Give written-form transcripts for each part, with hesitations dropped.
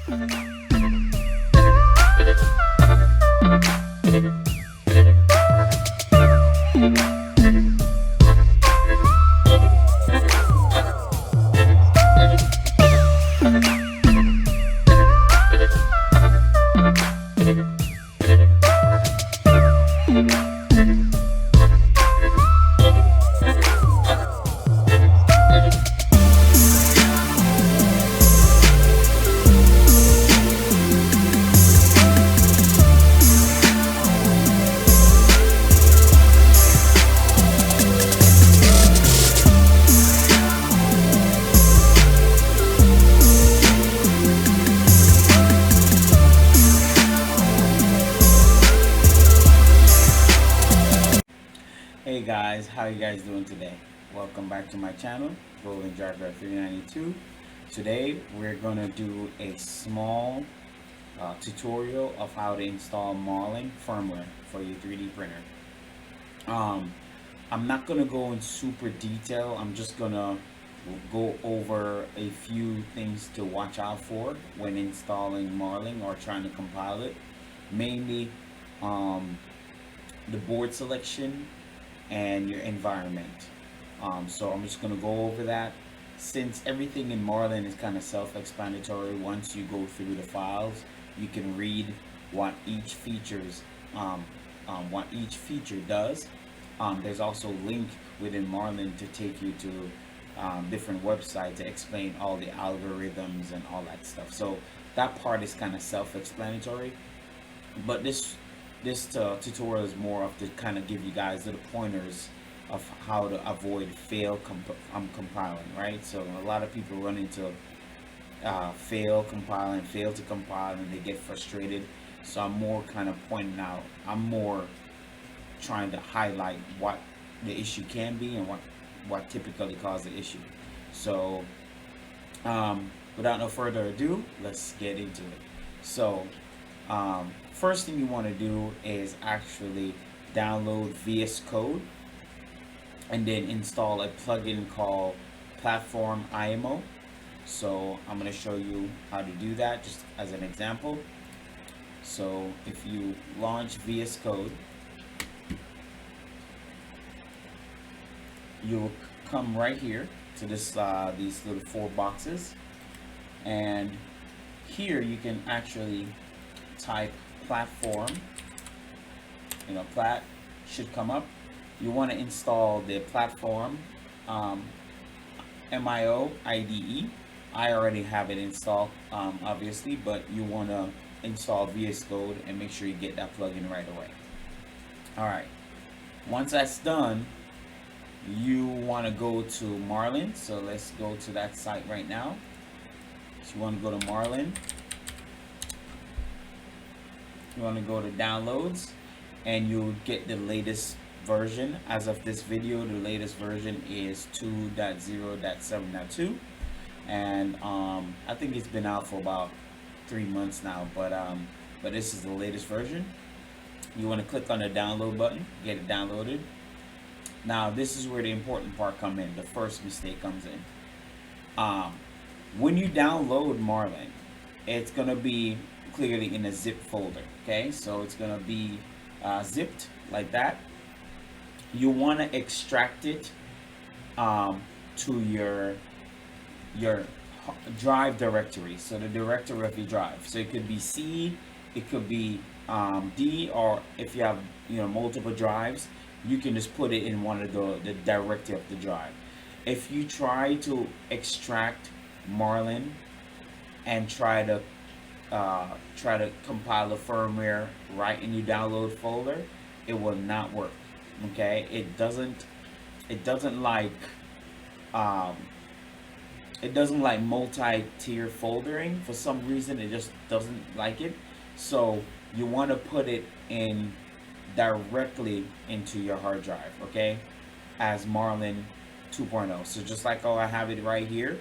Hey guys, how you guys doing today? Welcome back to my channel, Golden Driver 392. Today we're gonna do a small tutorial of how to install Marlin firmware for your 3D printer. I'm not gonna go in super detail. I'm just gonna go over a few things to watch out for when installing Marlin or trying to compile it. Mainly the board selection and your environment. So I'm just going to go over that. Since everything in Marlin is kind of self-explanatory, once you go through the files, you can read what each feature does. There's also a link within Marlin to take you to different websites to explain all the algorithms and all that stuff. So that part is kind of self-explanatory, but this tutorial is more of to kind of give you guys little pointers of how to avoid compiling, right? So a lot of people run into fail to compile, and they get frustrated. So I'm more kind of pointing out, I'm more trying to highlight what the issue can be and what typically causes the issue. So without no further ado, let's get into it. So first thing you want to do is actually download VS Code and then install a plugin called Platform IMO. So I'm going to show you how to do that just as an example. So if you launch VS Code, you'll come right here to this these little 4 boxes, and here you can actually type platform. Plat should come up. You want to install the platform MIO IDE. I already have it installed, obviously, but you want to install VS Code and make sure you get that plugin right away. Alright, once that's done, you want to go to Marlin. So let's go to that site right now. So you want to go to Marlin. You want to go to downloads, and you'll get the latest version. As of this video, the latest version is 2.0.7.2, and I think it's been out for about 3 months now, but this is the latest version. You want to click on the download button, get it downloaded. Now this is where the important part comes in. The first mistake comes in. When you download Marlin, it's gonna be clearly in a zip folder. Okay, so it's gonna be zipped like that. You want to extract it to your drive directory, so the directory of your drive. So it could be C, it could be D, or if you have multiple drives, you can just put it in one of the directory of the drive. If you try to extract Marlin and try to compile the firmware right in your download folder, it will not work. Okay, it doesn't like multi-tier foldering. For some reason, it just doesn't like it. So you want to put it in directly into your hard drive, okay, as Marlin 2.0. So just like I have it right here,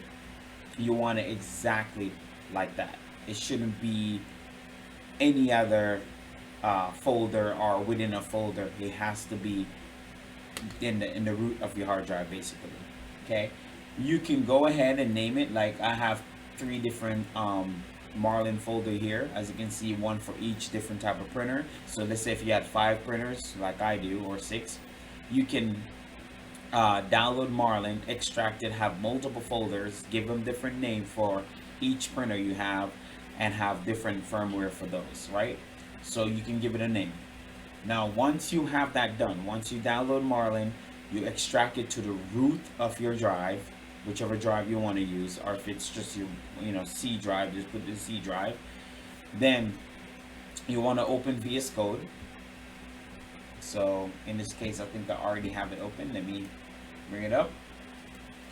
you want it exactly like that. It shouldn't be any other folder or within a folder. It has to be in the root of your hard drive, basically. Okay, you can go ahead and name it. Like I have 3 different Marlin folder here. As you can see, one for each different type of printer. So let's say if you had 5 printers like I do, or 6, you can download Marlin, extract it, have multiple folders, give them different name for each printer you have, and have different firmware for those, right? So you can give it a name. Now once you have that done, once you download Marlin, you extract it to the root of your drive, whichever drive you want to use, or if it's just your C drive, just put the C drive. Then you want to open VS Code. So in this case, I think I already have it open. Let me bring it up,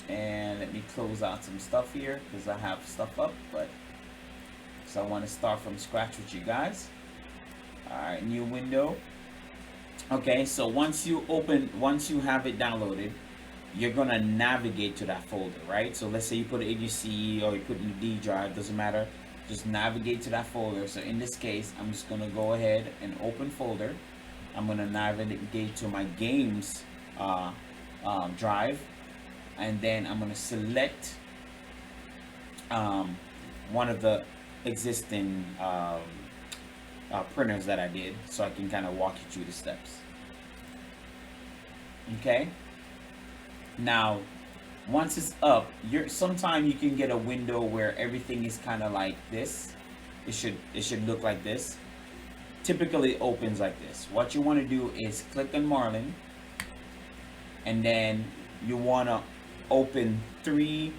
and let me close out some stuff here because I have stuff up, but so I want to start from scratch with you guys. All right, new window. Okay, so once you have it downloaded, you're gonna navigate to that folder, right? So let's say you put it in your C or you put it in the D drive, doesn't matter. Just navigate to that folder. So in this case, I'm just gonna go ahead and open folder. I'm gonna navigate to my games drive, and then I'm gonna select one of the existing printers that I did, so I can kind of walk you through the steps. Okay. Now, once it's up, sometimes you can get a window where everything is kind of like this. It should look like this. Typically, it opens like this. What you want to do is click on Marlin, and then you want to open 3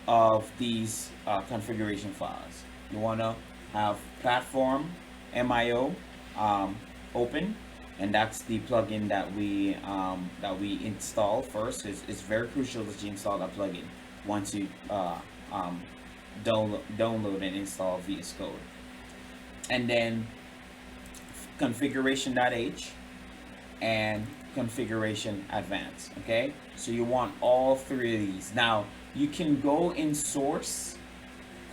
of these configuration files. You want to have platform MIO open, and that's the plugin that we install first. It's very crucial that you install that plugin once you download and install VS Code. And then configuration.h and configuration advanced. Okay, so you want all 3 of these. Now you can go in source,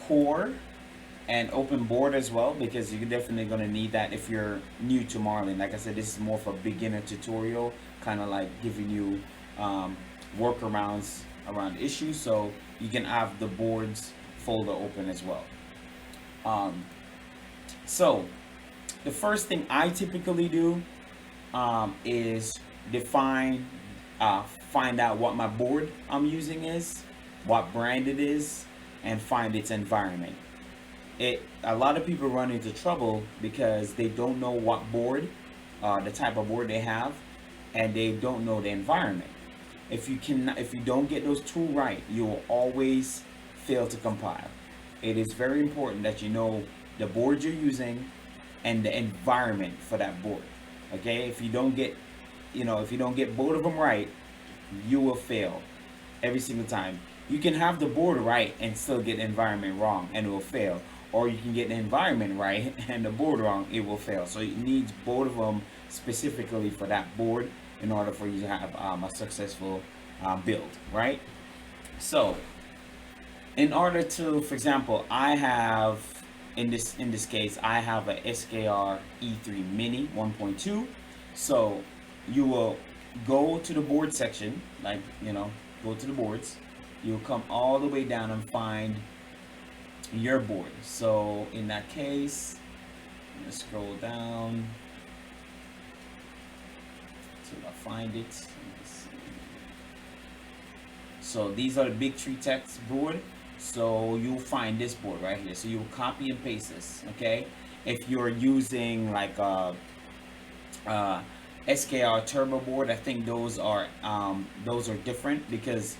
core, and open board as well, because you're definitely going to need that if you're new to Marlin. Like I said, this is more for beginner tutorial, kind of like giving you workarounds around issues, so you can have the boards folder open as well. So the first thing I typically do is find out what my board I'm using is, what brand it is, and find its environment. A lot of people run into trouble because they don't know what board, the type of board they have, and they don't know the environment. If you don't get those 2 right, you will always fail to compile. It is very important that you know the board you're using and the environment for that board. Okay, if you don't get both of them right, you will fail every single time. You can have the board right and still get the environment wrong, and it will fail. Or you can get the environment right and the board wrong, it will fail. So it needs both of them specifically for that board in order for you to have a successful build, right? So in order to, for example, I have in this case, I have a SKR E3 Mini 1.2. So you will go to the board section, go to the boards. You'll come all the way down and find your board. So in that case, I'm gonna scroll down till I find it. So these are the Big Tree Tech's board. So you'll find this board right here. So you'll copy and paste this. Okay. If you're using like a SKR turbo board, I think those are different, because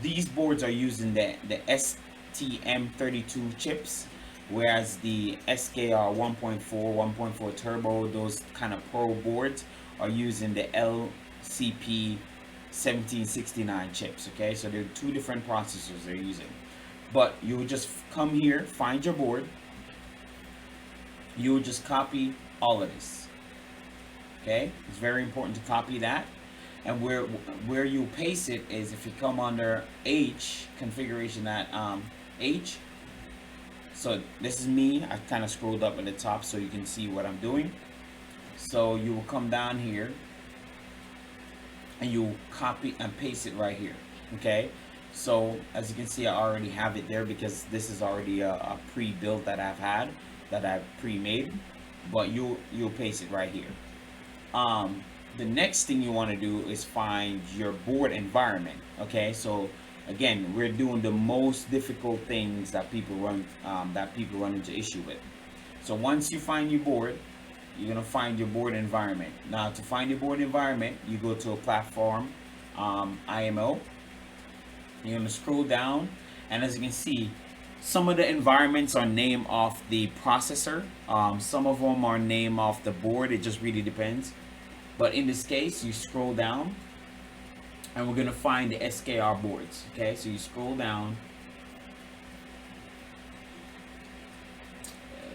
these boards are using the STM32 chips, whereas the SKR 1.4, 1.4 turbo, those kind of pro boards are using the LCP 1769 chips. Okay, so they're 2 different processors they're using. But you would just come here, find your board, you would just copy all of this. Okay, it's very important to copy that. And where you paste it is if you come under H, configuration at H. So this is me. I kind of scrolled up at the top so you can see what I'm doing. So you will come down here and you copy and paste it right here. Okay. So as you can see, I already have it there because this is already a pre-built that I've pre-made. But you'll paste it right here. Um, the next thing you want to do is find your board environment. Okay, so again, we're doing the most difficult things that people run into issue with. So once you find your board, you're gonna find your board environment. Now, to find your board environment, you go to a platform, IMO. You're gonna scroll down, and as you can see, some of the environments are named off the processor. Some of them are named off the board. It just really depends. But in this case, you scroll down, and we're gonna find the SKR boards. Okay, so you scroll down.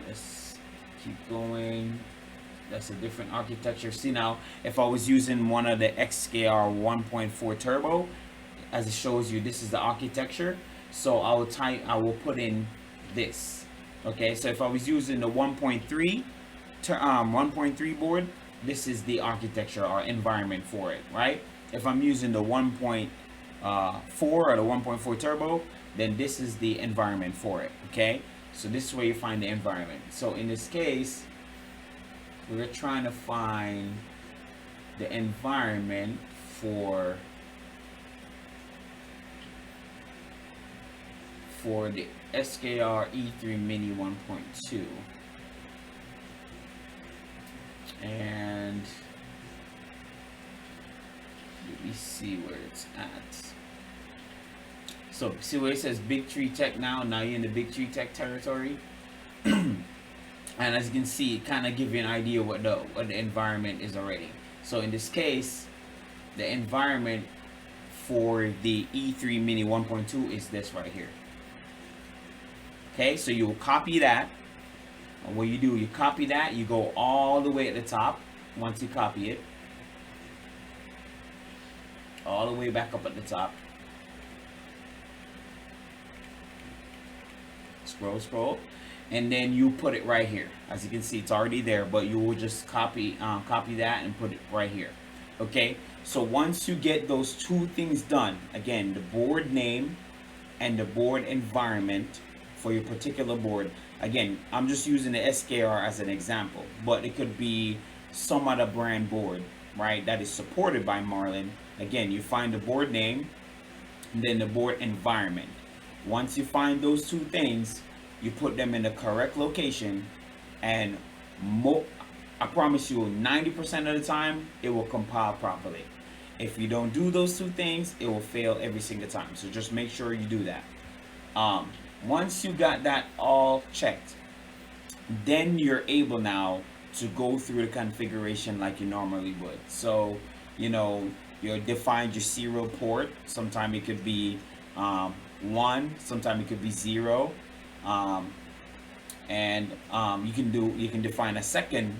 Let's keep going. That's a different architecture. See now, if I was using one of the XKR 1.4 turbo, as it shows you, this is the architecture. So I will put in this. Okay, so if I was using the 1.3 board, this is the architecture or environment for it, right? If I'm using the 1.4 or the 1.4 turbo, then this is the environment for it. Okay, so this is where you find the environment. So in this case, we're trying to find the environment for the SKR E3 Mini 1.2, and let me see where it's at. So see where it says Big Tree Tech now you're in the Big Tree Tech territory. And as you can see, it kind of gives you an idea what the environment is already. So in this case, the environment for the E3 Mini 1.2 is this right here. Okay, so you will copy that. And what you do, you copy that, you go all the way at the top. Once you copy it, all the way back up at the top. Scroll. And then you put it right here. As you can see, it's already there, but you will just copy that and put it right here. Okay, so once you get those two things done, again, the board name and the board environment for your particular board. Again, I'm just using the SKR as an example, but it could be some other brand board, right, that is supported by Marlin. Again, you find the board name and then the board environment. Once you find those two things, you put them in the correct location, and I promise you 90% of the time it will compile properly. If you don't do those two things, it will fail every single time. So just make sure you do that. Once you got that all checked, then you're able now to go through the configuration like you normally would. So you define your serial port. Sometimes it could be 1, sometimes it could be 0. You can define a second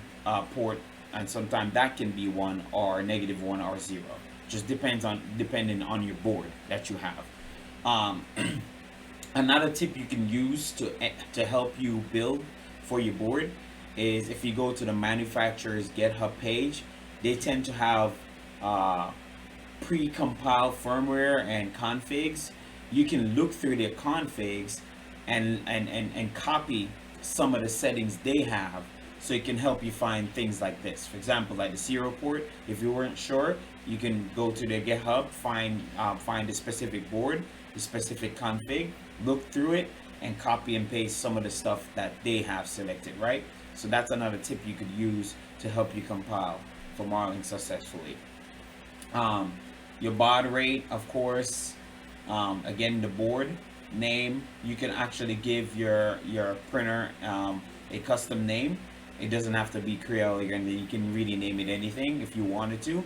port, and sometimes that can be 1 or -1 or 0. Just depending on your board that you have. Another tip you can use to help you build for your board is if you go to the manufacturer's GitHub page, they tend to have pre-compiled firmware and configs. You can look through their configs and copy some of the settings they have, so it can help you find things like this. For example, like the serial port, if you weren't sure, you can go to their GitHub, find the specific board, the specific config, look through it, and copy and paste some of the stuff that they have selected, right? So that's another tip you could use to help you compile for Marlin successfully. Your baud rate, of course, again, the board name, you can actually give your printer a custom name. It doesn't have to be Creole, you can really name it anything if you wanted to.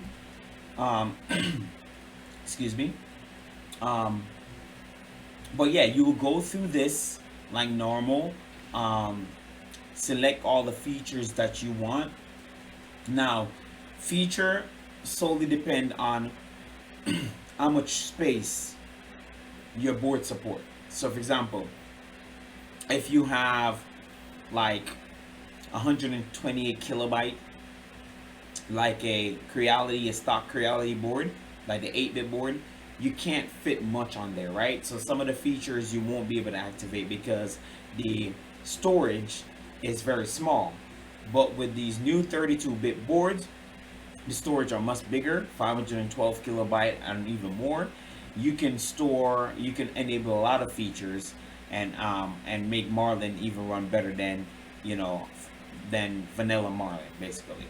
Excuse me. But yeah, you will go through this like normal, select all the features that you want. Now, feature solely depend on how much space your board support. So for example, if you have like 128 kilobyte, like a stock Creality board, like the 8-bit board, you can't fit much on there, right? So some of the features you won't be able to activate because the storage is very small. But with these new 32-bit boards, the storage are much bigger, 512 kilobyte and even more. You can enable a lot of features and make Marlin even run better than, you know, than vanilla Marlin, basically.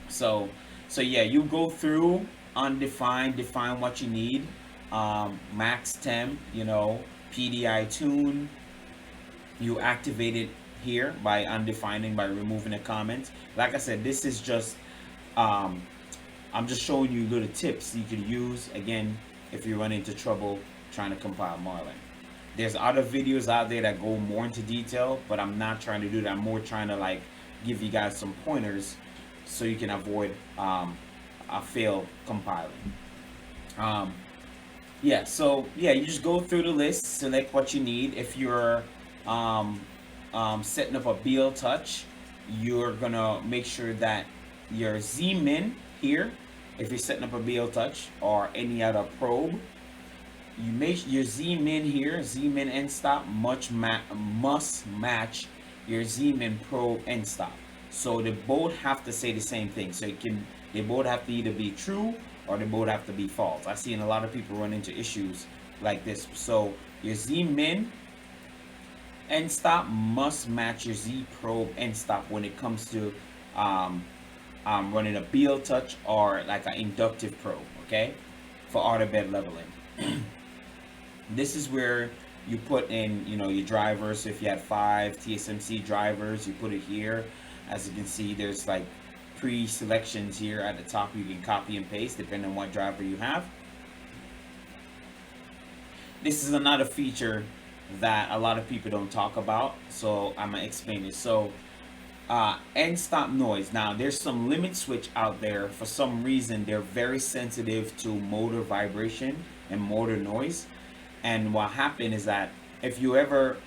So, so yeah, you go through undefined, define what you need, max temp, you know, PDI tune. You activate it here by undefining, by removing the comments. Like I said, this is just um, I'm just showing you little tips you can use again if you run into trouble trying to compile Marlin. There's other videos out there that go more into detail, but I'm not trying to do that. I'm more trying to like give you guys some pointers so you can avoid a fail compiling. Um, yeah, so yeah, you just go through the list, select what you need. If you're um, setting up a BL touch, you're gonna make sure that your Z-min here, if you're setting up a BL touch or any other probe, you make your Z-min here, Z-min end stop must match your Z-min probe end stop. So they both have to say the same thing. So they both have to either be true or they both have to be false. I've seen a lot of people run into issues like this. So your Z-min end stop must match your Z probe end stop when it comes to um, running a BL touch or like an inductive probe, okay, for auto bed leveling. This is where you put in, you know, your drivers. So if you had 5 TSMC drivers, you put it here. As you can see, there's like pre-selections here at the top. You can copy and paste depending on what driver you have. This is another feature that a lot of people don't talk about, so I'm gonna explain it. So end stop noise. Now there's some limit switch out there. For some reason, they're very sensitive to motor vibration and motor noise. And what happened is that if you ever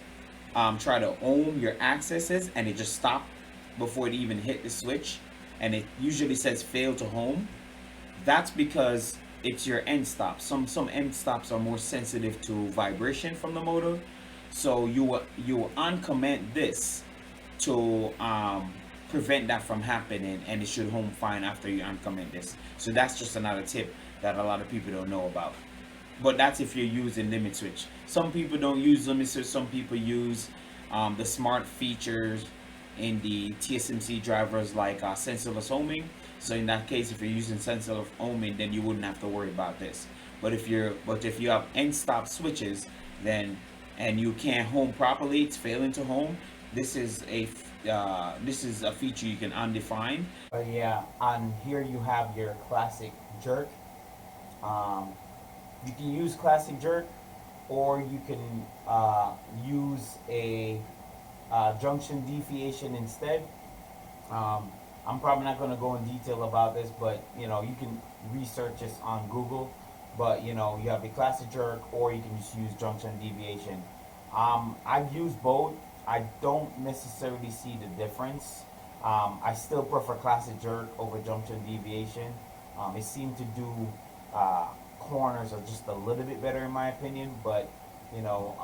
try to ohm your accesses and it just stopped before it even hit the switch, and it usually says fail to home, that's because it's your end stop. Some end stops are more sensitive to vibration from the motor, so you will uncomment this to prevent that from happening, and it should home fine after you uncomment this. So that's just another tip that a lot of people don't know about. But that's if you're using limit switch. Some people don't use limit switch. Some people use the smart features in the TSMC drivers like sensorless ohming. So in that case, if you're using sensorless ohming, then you wouldn't have to worry about this. But if you have end stop switches, then and you can't home properly, it's failing to home. This is a feature you can undefine. But yeah, on here you have your classic jerk. Um, you can use classic jerk, or you can use a junction deviation instead. I'm probably not going to go in detail about this, but you know, you can research this on Google. But you know, you have the classic jerk, or you can just use junction deviation. I've used both. I don't necessarily see the difference. I still prefer classic jerk over junction deviation. It seemed to do corners are just a little bit better in my opinion, but you know,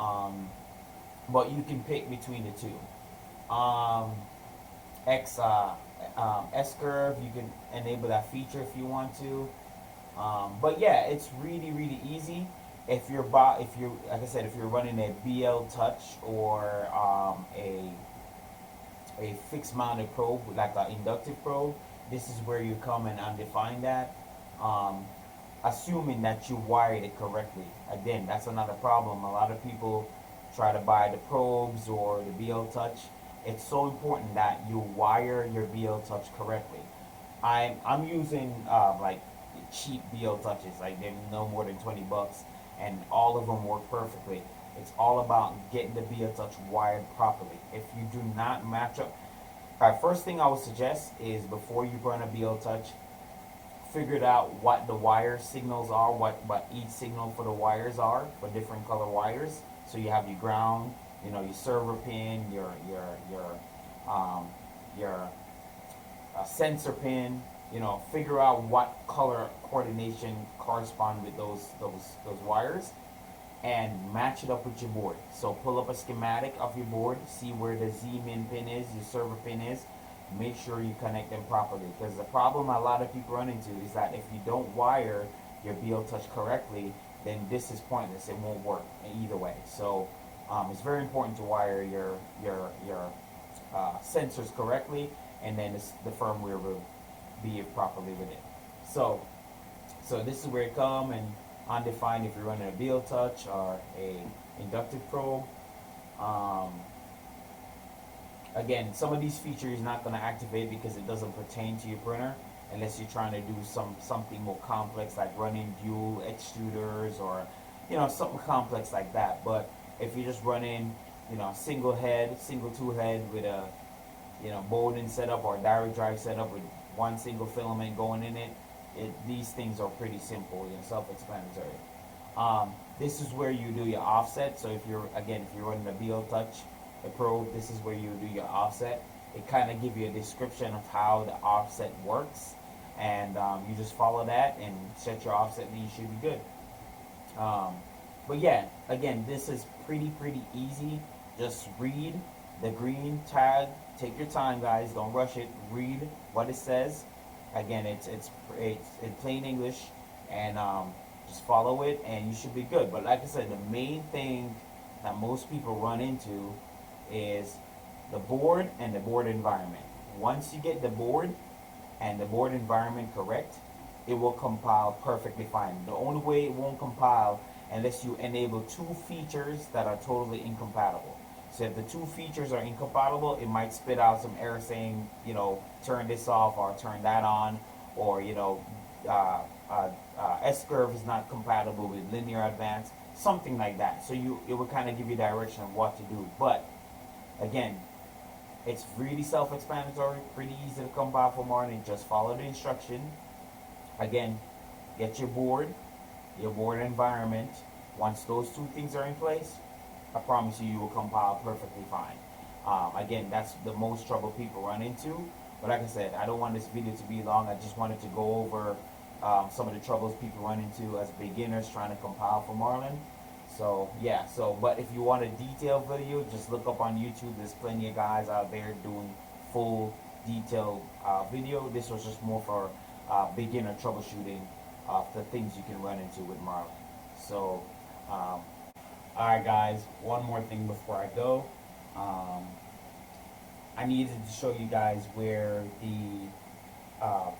but you can pick between the two. S curve, you can enable that feature if you want to. But yeah, it's really easy. If you're like I said, if you're running a BL touch or a fixed mounted probe like an inductive probe, this is where you come and undefine that. Assuming that you wired it correctly. Again, that's another problem. A lot of people try to buy the probes or the BL touch. It's so important that you wire your BL touch correctly. I'm using like cheap BL touches, like they're no more than $20, and all of them work perfectly. It's all about getting the BL touch wired properly. If you do not match up, alright, first thing I would suggest is before you run a BL touch, figured out what the wire signals are, what each signal for the wires are, for different color wires. So you have your ground, you know, your server pin, your sensor pin, figure out what color coordination correspond with those wires, and match it up with your board. So pull up a schematic of your board, see where the Z-min pin is, your server pin is. Make sure you connect them properly, because the problem a lot of people run into is that if you don't wire your BL Touch correctly, then this is pointless. It won't work either way. So it's very important to wire your sensors correctly, and then the firmware will be properly with it. So this is where it come, and undefined if you're running a BL Touch or a inductive probe. Again, some of these features you're not going to activate because it doesn't pertain to your printer, unless you're trying to do something more complex, like running dual extruders or something complex like that. But if you're just running single tool head with a molding setup or a direct drive setup with one single filament going in it, these things are pretty simple and self-explanatory. This is where you do your offset. So if you're running a BL Touch, a probe, this is where you do your offset. It kind of gives you a description of how the offset works, and you just follow that and set your offset, and you should be good. But yeah, again, this is pretty easy. Just read the green tag. Take your time, guys. Don't rush it. Read what it says. Again, it's in plain English, and just follow it, and you should be good. But like I said, the main thing that most people run into is the board and the board environment. Once you get the board and the board environment correct, it will compile perfectly fine. The only way it won't compile unless you enable two features that are totally incompatible. So if the two features are incompatible, it might spit out some error saying, turn this off or turn that on, or S-curve is not compatible with linear advance, something like that. So it will kind of give you direction of what to do. But again, it's really self-explanatory, pretty easy to compile for Marlin. Just follow the instruction. Again, get your board environment. Once those two things are in place, I promise you will compile perfectly fine. Again, that's the most trouble people run into. But like I said, I don't want this video to be long. I just wanted to go over some of the troubles people run into as beginners trying to compile for Marlin. So yeah, but if you want a detailed video, just look up on YouTube. There's plenty of guys out there doing full detailed video. This was just more for beginner troubleshooting of the things you can run into with Marlin. So alright guys, one more thing before I go. I needed to show you guys where the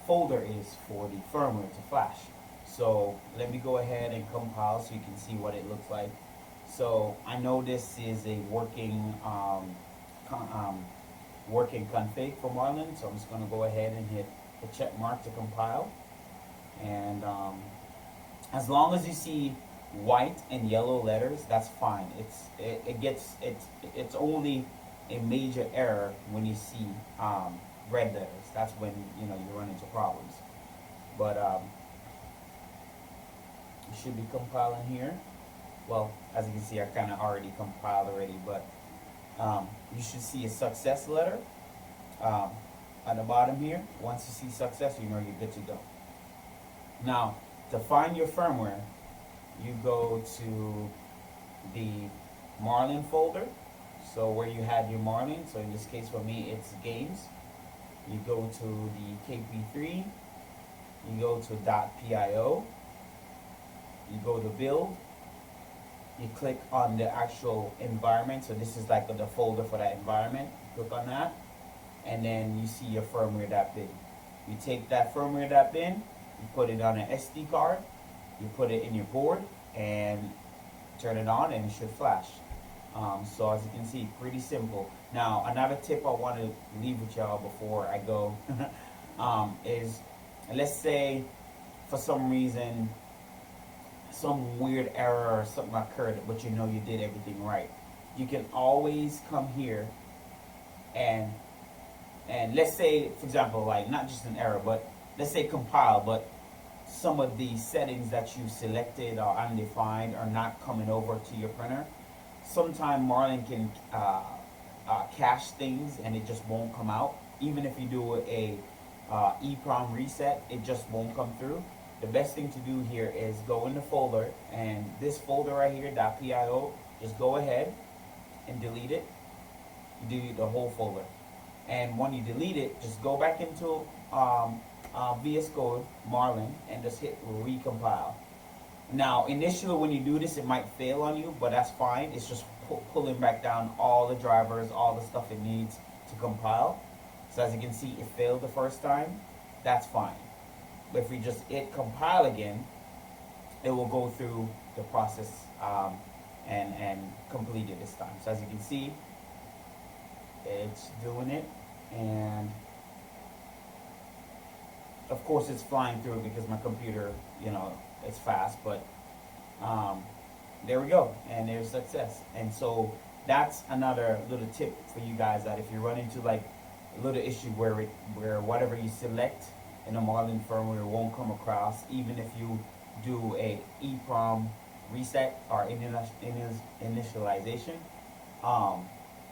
folder is for the firmware to flash. So let me go ahead and compile so you can see what it looks like. So I know this is a working config for Marlin, so I'm just going to go ahead and hit the check mark to compile. And as long as you see white and yellow letters, that's fine. It's only a major error when you see red letters. That's when you run into problems. But it should be compiling here. Well, as you can see, I kind of already compiled already, but you should see a success letter at the bottom here. Once you see success, you know you're good to go. Now, to find your firmware, you go to the Marlin folder. So where you had your Marlin, so in this case for me it's games. You go to the KP3, you go to .pio, you go to build, you click on the actual environment. So this is like the folder for that environment. Click on that, and then you see your firmware.bin. You take that firmware.bin, you put it on an SD card, you put it in your board, and turn it on, and it should flash. So as you can see, pretty simple. Now, another tip I want to leave with y'all before I go is, let's say for some reason some weird error or something occurred, but you did everything right. You can always come here and let's say, for example, like not just an error, but let's say compile, but some of the settings that you selected are undefined, are not coming over to your printer. Sometimes Marlin can cache things and it just won't come out. Even if you do a EEPROM reset, it just won't come through. The best thing to do here is go in the folder, and this folder right here, .pio, just go ahead and delete it. You delete the whole folder. And when you delete it, just go back into VS Code, Marlin, and just hit recompile. Now, initially when you do this, it might fail on you, but that's fine. It's just pulling back down all the drivers, all the stuff it needs to compile. So as you can see, it failed the first time. That's fine. But if we just hit compile again, it will go through the process and complete it this time. So as you can see, it's doing it, and of course it's flying through because my computer, it's fast, but there we go, and there's success. And so that's another little tip for you guys, that if you run into like a little issue where whatever you select in a Marlin firmware won't come across, even if you do a EEPROM reset or initialization,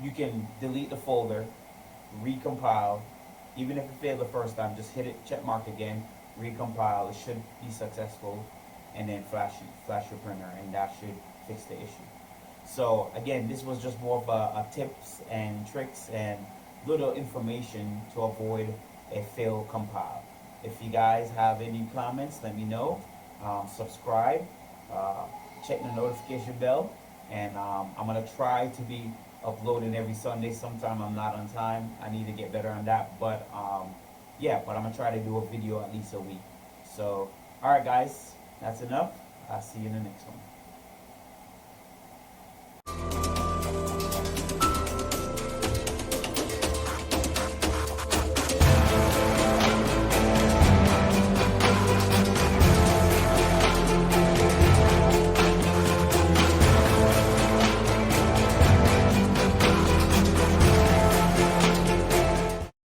you can delete the folder, recompile. Even if it failed the first time, just hit it, check mark again, recompile. It should be successful, and then flash your printer, and that should fix the issue. So again, this was just more of a tips and tricks and little information to avoid a failed compile. If you guys have any comments, let me know. Subscribe, check the notification bell, and I'm gonna try to be uploading every Sunday. Sometime I'm not on time. I need to get better on that, but yeah, but I'm gonna try to do a video at least a week. So, all right, guys, that's enough. I'll see you in the next one.